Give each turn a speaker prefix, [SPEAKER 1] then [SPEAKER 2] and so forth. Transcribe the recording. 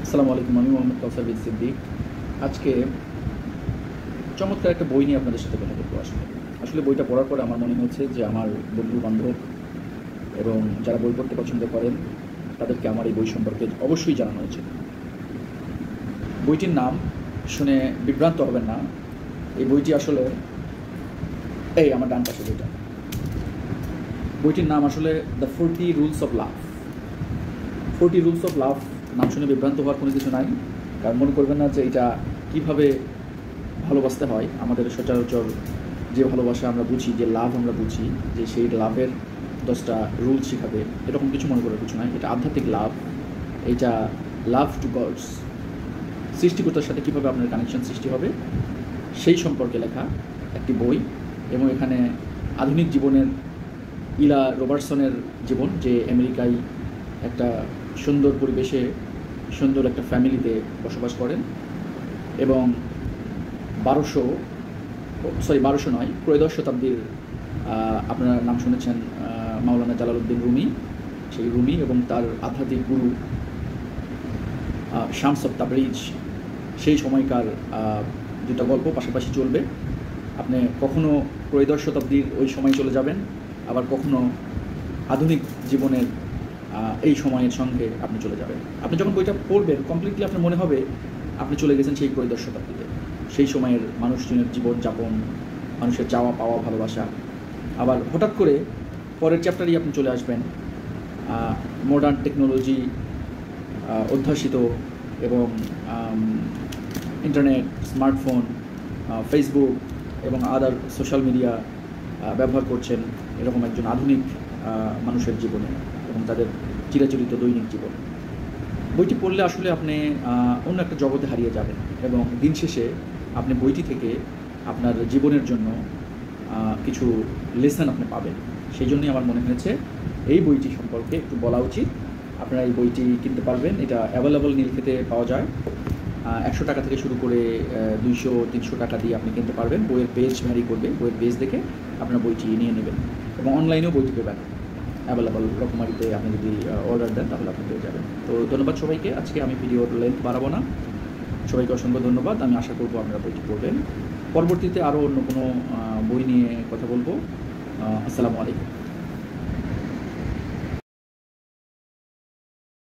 [SPEAKER 1] আসসালামু আলাইকুম। আমি মোহাম্মদ কাউসার বিন সিদ্দিক। আজকে চমৎকার একটা বই নিয়ে আপনাদের সাথে কথা বলবো। আসলে বইটা পড়ার পরে আমার মনে হচ্ছে যে আমার বন্ধু-বান্ধব এবং যারা বই পড়তে পছন্দ করেন তাদেরকে আমার এই বই সম্পর্কে অবশ্যই জানানো উচিত। বইটির নাম শুনে বিভ্রান্ত হবেন না। এই বইটি আসলে আমার ডান পাশে বইটা। বইটির নাম আসলে the 40 rules of love. 40 rules of love নাম শুনে বিভ্রান্ত হওয়ার কোনো কিছু নাই। কারণ মনে করবেন না যে এটা কীভাবে ভালোবাসতে হয়। আমাদের সচরাচর যে ভালোবাসা আমরা বুঝি, যে লাভ আমরা বুঝি, যে সেই লাভের 10টা রুল শেখাবে, এরকম কিছু মনে করার কিছু নয়। এটা আধ্যাত্মিক লাভ। এটা লাভ টু গডস, সৃষ্টিকর্তার সাথে কীভাবে আপনার কানেকশন সৃষ্টি হবে সেই সম্পর্কে লেখা একটি বই। এবং এখানে আধুনিক জীবনের ইলা রবার্টসনের জীবন, যে আমেরিকায় একটা সুন্দর পরিবেশে সুন্দর একটা ফ্যামিলিতে বসবাস করেন এবং 1200 নয়, ত্রয়োদশ শতাব্দীর আপনারা নাম শুনেছেন মাওলানা জালালউদ্দিন রুমি। সেই রুমি এবং তার আধ্যাত্মিক গুরু শামস তাবরিজ, সেই সময়কার দুটো গল্প পাশাপাশি চলবে। আপনি কখনো ত্রয়োদশ শতাব্দীর ওই সময় চলে যাবেন, আবার কখনো আধুনিক জীবনের এই সময়ের সঙ্গে আপনি চলে যাবেন। আপনি যখন বইটা পড়বেন কমপ্লিটলি আপনার মনে হবে আপনি চলে গেছেন সেই ত্রয়োদশ শতাব্দীতে, সেই সময়ের মানুষজনের জীবনযাপন, মানুষের চাওয়া পাওয়া, ভালোবাসা। আবার হঠাৎ করে পরের চ্যাপ্টারেই আপনি চলে আসবেন মডার্ন টেকনোলজি অধ্যাসিত এবং ইন্টারনেট, স্মার্টফোন, ফেসবুক এবং আদার সোশ্যাল মিডিয়া ব্যবহার করছেন এরকম একজন আধুনিক মানুষের জীবনে এবং তাদের চিরাচরিত দৈনিক জীবন। বইটি পড়লে আসলে আপনি অন্য একটা জগতে হারিয়ে যাবেন এবং দিন শেষে আপনি বইটি থেকে আপনার জীবনের জন্য কিছু লেসন আপনি পাবেন। সেই জন্যই আমার মনে হয়েছে এই বইটি সম্পর্কে একটু বলা উচিত। আপনারা এই বইটি কিনতে পারবেন। এটা অ্যাভেলেবল নীলক্ষেতে পাওয়া যায়। 100 টাকা থেকে শুরু করে 200-300 টাকা দিয়ে আপনি কিনতে পারবেন। বইয়ের পেজ ভ্যারি করবে, বইয়ের পেজ দেখে আপনার বইটি নিয়ে নেবেন এবং অনলাইনেও বইটি পেবেন। অ্যাভেলেবল রকমারিতে আপনি যদি অর্ডার দেন তাহলে আপনি পেয়ে যাবেন। তো ধন্যবাদ সবাইকে। আজকে আমি ভিডিওর লেন্থ বাড়াবো না। সবাইকে অসংখ্য ধন্যবাদ। আমি আশা করব আপনারা বইটি পড়বেন। পরবর্তীতে আরও অন্য কোনো বই নিয়ে কথা বলবো। আসসালামু আলাইকুম।